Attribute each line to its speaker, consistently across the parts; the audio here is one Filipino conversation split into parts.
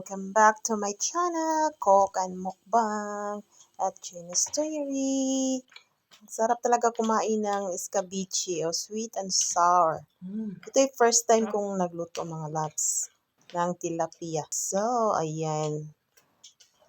Speaker 1: welcome back to my channel, Cook and Mukbang at Gina's Diary. Sarap talaga kumain ng escabeche o sweet and sour. Ito yung first time kong nagluto mga loves ng tilapia. So, ayan.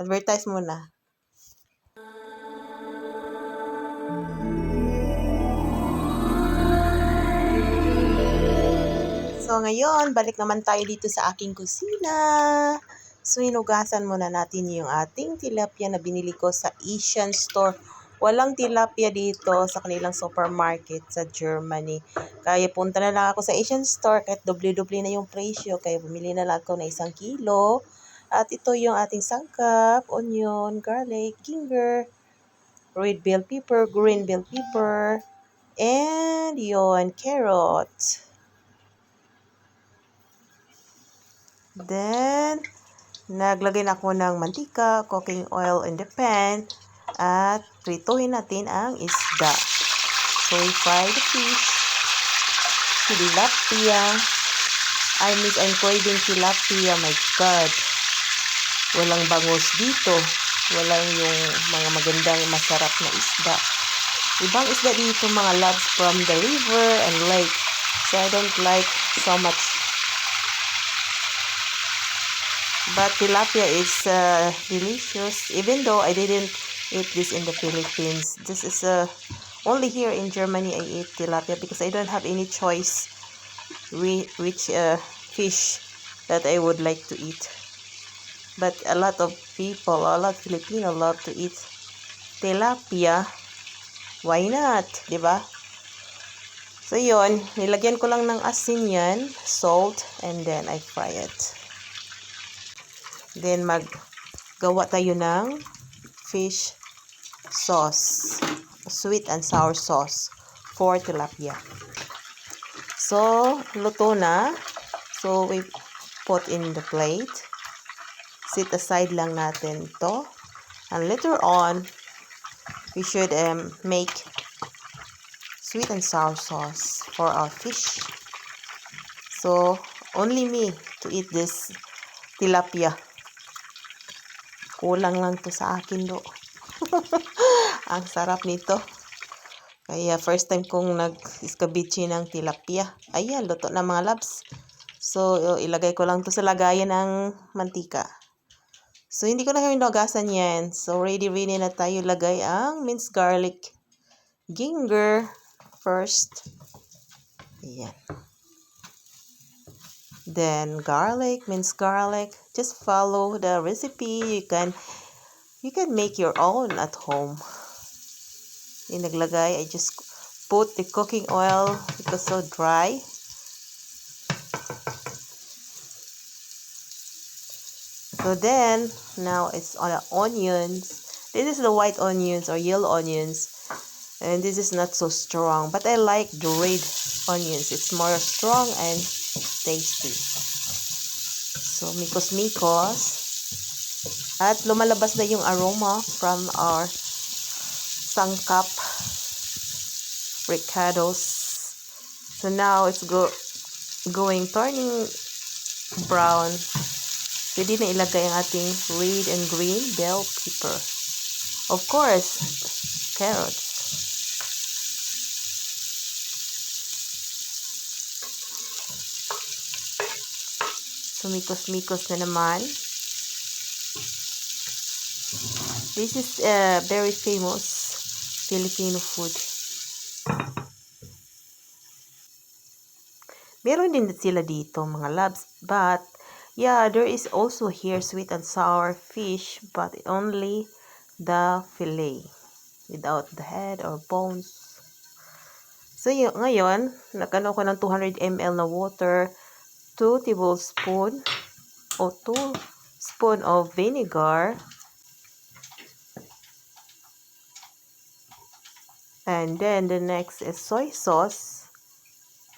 Speaker 1: Advertise muna. So, ngayon, balik naman tayo dito sa aking kusina. So, hinugasan muna natin yung ating tilapia na binili ko sa Asian store. Walang tilapia dito sa kanilang supermarket sa Germany. Kaya punta na lang ako sa Asian store kahit doble-doble na yung presyo. Kaya bumili na lang ako na 1 kilo. At ito yung ating sangkap, onion, garlic, ginger, red bell pepper, green bell pepper, and yon carrot. Then, naglagay na ako ng mantika, cooking oil in the pan, at prituhin natin ang isda. So, we fry the fish, tilapia. I'm craving tilapia, my God. Walang bangus dito. Walang yung mga magandang masarap na isda. Ibang isda dito, mga loves, from the river and lake. So, I don't like so much. But tilapia is delicious, even though I didn't eat this in the Philippines. This is only here in Germany I eat tilapia because I don't have any choice which fish that I would like to eat. But a lot of people, a lot of Filipino love to eat tilapia. Why not? Diba? So yun, nilagyan ko lang ng asin yan, salt, and then I fry it. Then maggawa tayo ng fish sauce, sweet and sour sauce for tilapia. So, luto na. So, we put in the plate. Sit aside lang natin to. And later on, we should make sweet and sour sauce for our fish. So, only me to eat this tilapia. Kulang lang to sa akin do. Ang sarap nito. Kaya first time kong nag-escabeche ng tilapia. Ayan, luto na mga labs. So, ilagay ko lang to sa lagayan ng mantika. So, hindi ko na hinugasan yan. So, ready na tayo lagay ang minced garlic, ginger first. Ayan. Then, garlic, minced garlic. Just follow the recipe. You can make your own at home. Yung naglagay, I just put the cooking oil because so dry. So then, now it's on the onions. This is the white onions or yellow onions. And this is not so strong. But I like the red onions. It's more strong and tasty. So, mikos-mikos. At lumalabas na yung aroma from our sangkap ricados. So now it's turning brown. Pwede na ilagay ang ating red and green bell pepper. Of course, carrots. So mikos-mikos na naman. This is a very famous Filipino food. Meron din sila dito mga loves. But, yeah, there is also here sweet and sour fish. But only the fillet. Without the head or bones. So, ngayon, nagano ko ng 200 ml na water. 2 tablespoon o 2 spoon of vinegar. And then the next is soy sauce,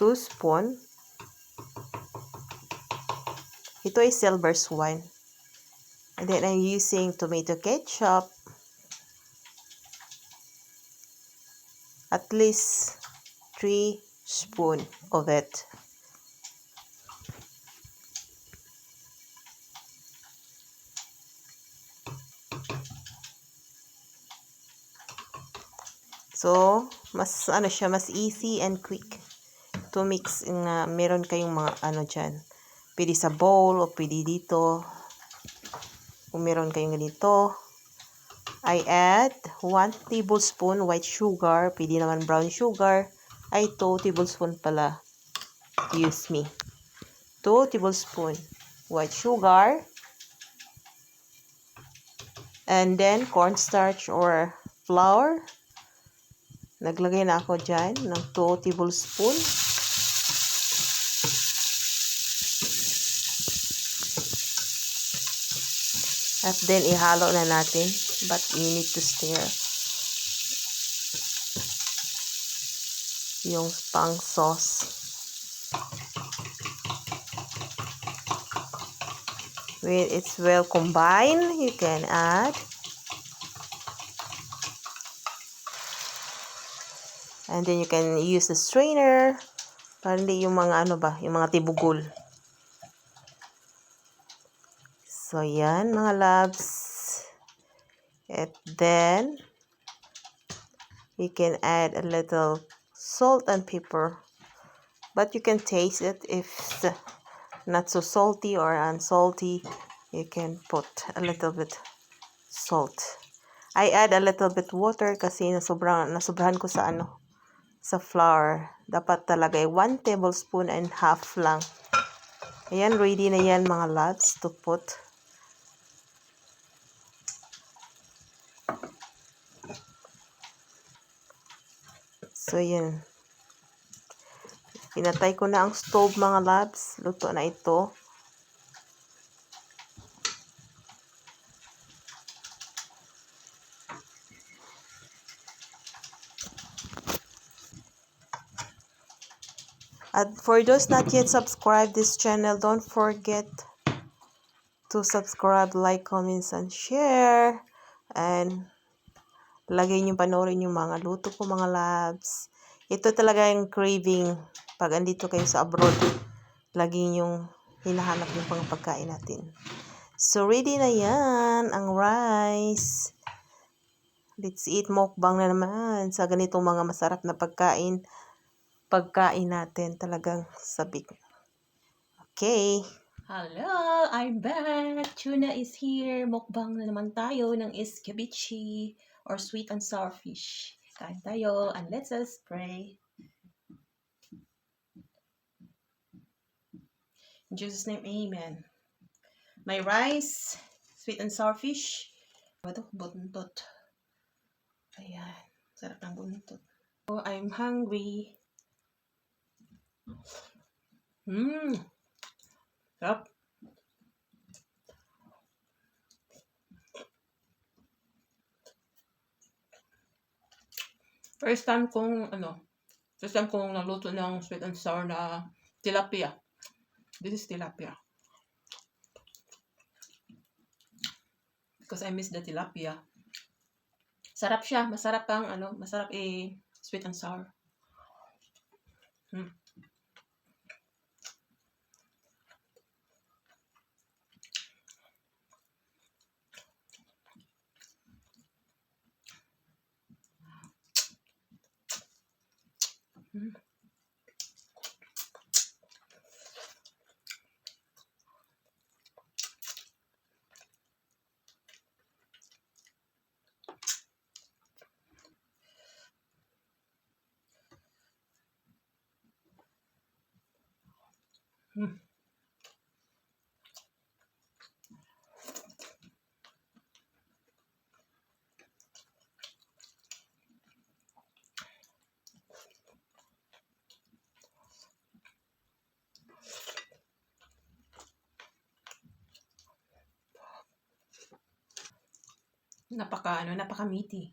Speaker 1: 2 spoon. Ito is silver swan. And then I'm using tomato ketchup. At least 3 spoon of it. So, mas ano siya, mas easy and quick to mix. Meron kayong mga ano dyan. Pwede sa bowl o pwede dito. Kung meron kayong ganito. I add 1 tablespoon white sugar. Pwede naman brown sugar. Ay, 2 tablespoon pala. Excuse me. 2 tablespoon white sugar. And then, cornstarch or flour. Naglagay na ako dyan ng 2 tablespoon. At then, ihalo na natin. But you need to stir yung pang sauce. When it's well combined, you can add and then you can use the strainer para hindi yung mga ano ba, yung mga tibugol. So, yan mga loves. And then, you can add a little salt and pepper. But you can taste it if not so salty or unsalty. You can put a little bit salt. I add a little bit water kasi nasobrahan ko sa ano, sa flour. Dapat talaga 1 tablespoon and half lang. Ayan, ready na yan mga loves to put. So, yan. Pinatay ko na ang stove mga loves. Luto na ito. At for those not yet subscribed this channel, don't forget to subscribe, like, comments, and share. And lagay nyo panoorin yung mga luto ko mga loves. Ito talaga yung craving pag andito kayo sa abroad. Lagi yung hinahanap yung pang pagkain natin. So ready na yan ang rice. Let's eat mukbang na naman sa ganitong mga masarap na pagkain natin talagang sabik. Okay.
Speaker 2: Hello, I'm back. Tuna is here. Mukbang na naman tayo ng escabeche or sweet and sour fish. Kain tayo and let's us pray. In Jesus' name, amen. My rice, sweet and sour fish. Ito, buntot. Ayan, sarap ng buntot. Oh, I'm hungry. Sarap. First time kong naluto ng sweet and sour na tilapia. This is tilapia. Because I miss the tilapia. Sarap siya, masarap ang masarap sweet and sour. Napaka meaty.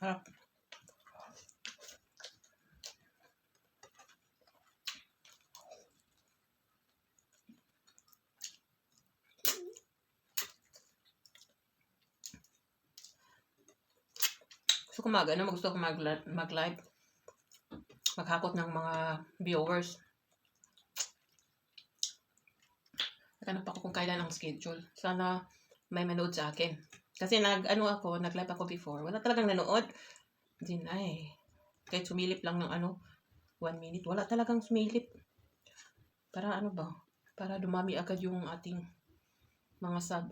Speaker 2: Harap. Gusto ko mag-live. Maghakot ng mga viewers. Natanap ako kung kailan ang schedule. Sana may manood sa akin. Kasi nag-live ako before. Wala talagang nanood. Din ay, kahit sumilip lang ng 1 minute, wala talagang sumilip. Para ano ba? Para dumami agad yung ating mga sub.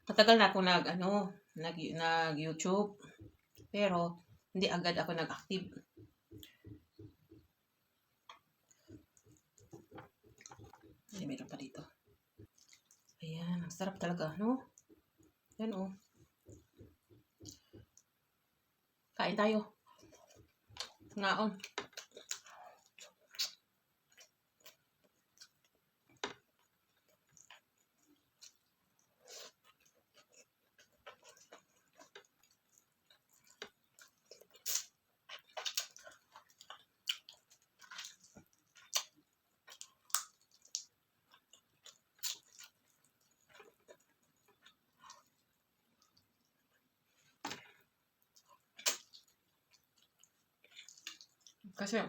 Speaker 2: Matagal na ako nag-YouTube. Pero, hindi agad ako nag-active. Ay, meron pa dito. Ayan, ang sarap talaga, no? Yan, oh. Kain tayo. Ngaon. Kasi,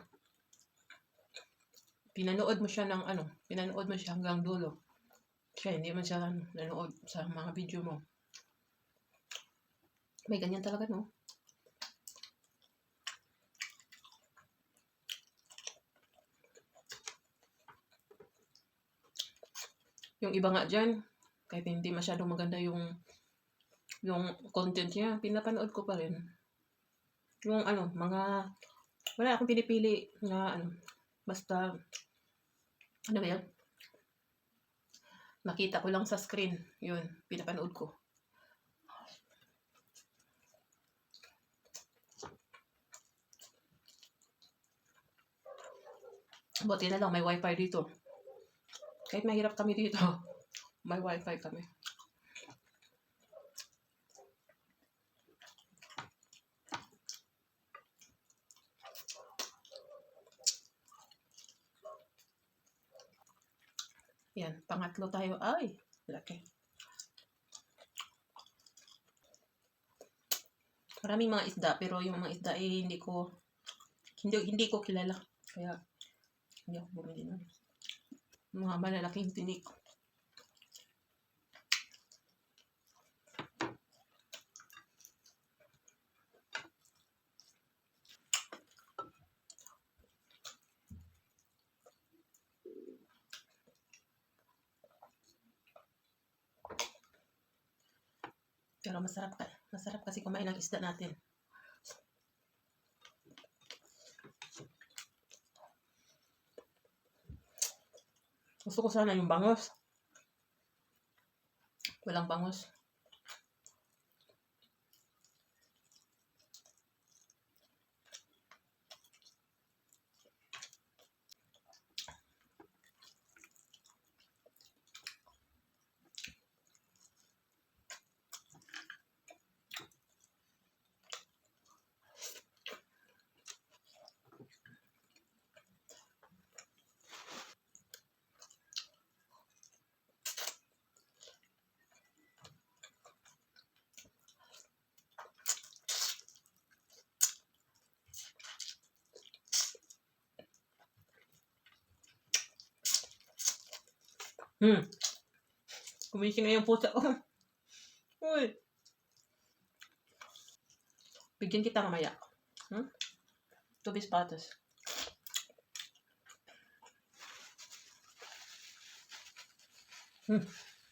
Speaker 2: pinanood mo siya hanggang dulo. Siya, hindi man siya nanood sa mga video mo. May ganyan talaga, no? Yung iba nga dyan, kahit hindi masyadong maganda yung content niya, pinapanood ko pa rin. Yung wala akong pinipili na basta, ano ba yan? Makita ko lang sa screen, yun, pinapanood ko. Buti na lang, may wifi dito. Kahit mahirap kami dito, may wifi kami. Yan, pangatlo tayo. Ay, laki. Maraming mga isda, pero yung mga isda ay hindi ko kilala. Kaya, hindi ako bumili nun. Mga malalaking tinik. Pero masarap kasi kumain ng isda natin. Gusto ko sana yung bangos. Walang bangos. Kumising na yung pusa. Uy. Bigyan kita mamaya. Tubis patas.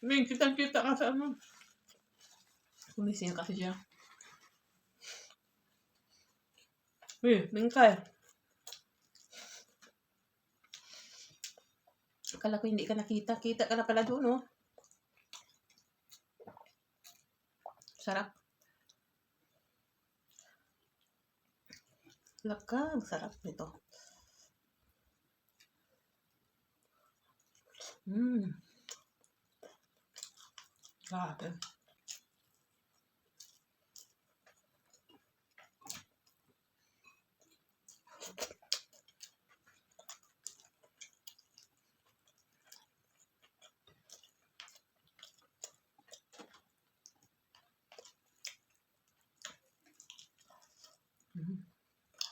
Speaker 2: Kita ka sa Kumising kasi siya. Bingkay. Akala ko hindi ka nakita. Kita ka na pala doon, no? Sarap. Lakang sarap nito. Grabe.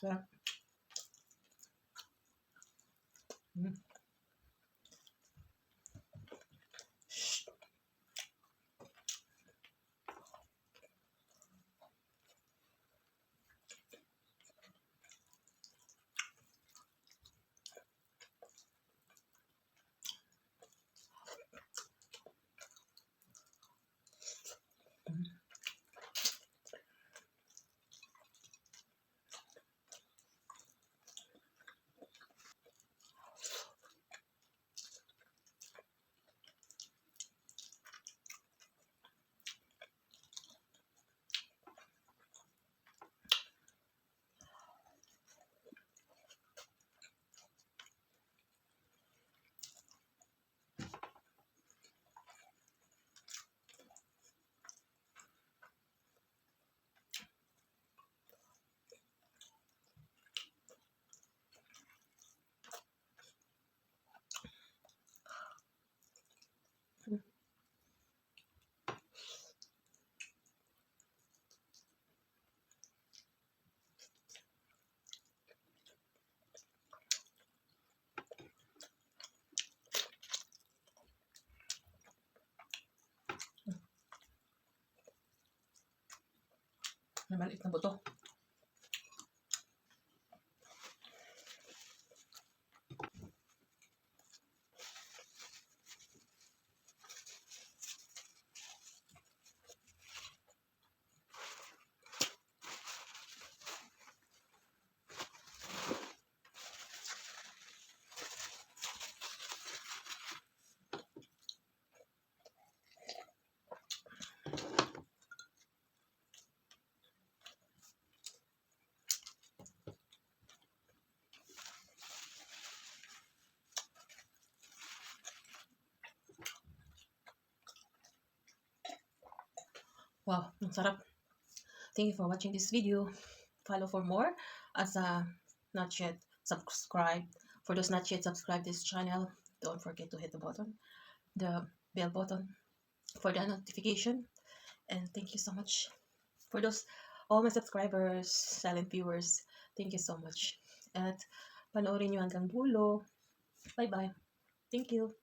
Speaker 2: Sarap. Mm. May maliit na buto. Wow, ang sarap. Thank you for watching this video. Follow for more as not yet subscribe. For those not yet subscribed this channel, don't forget to hit the button, the bell button for the notification. And thank you so much for those all my subscribers, silent viewers. Thank you so much. At panoorin nyo hanggang dulo. Bye-bye. Thank you.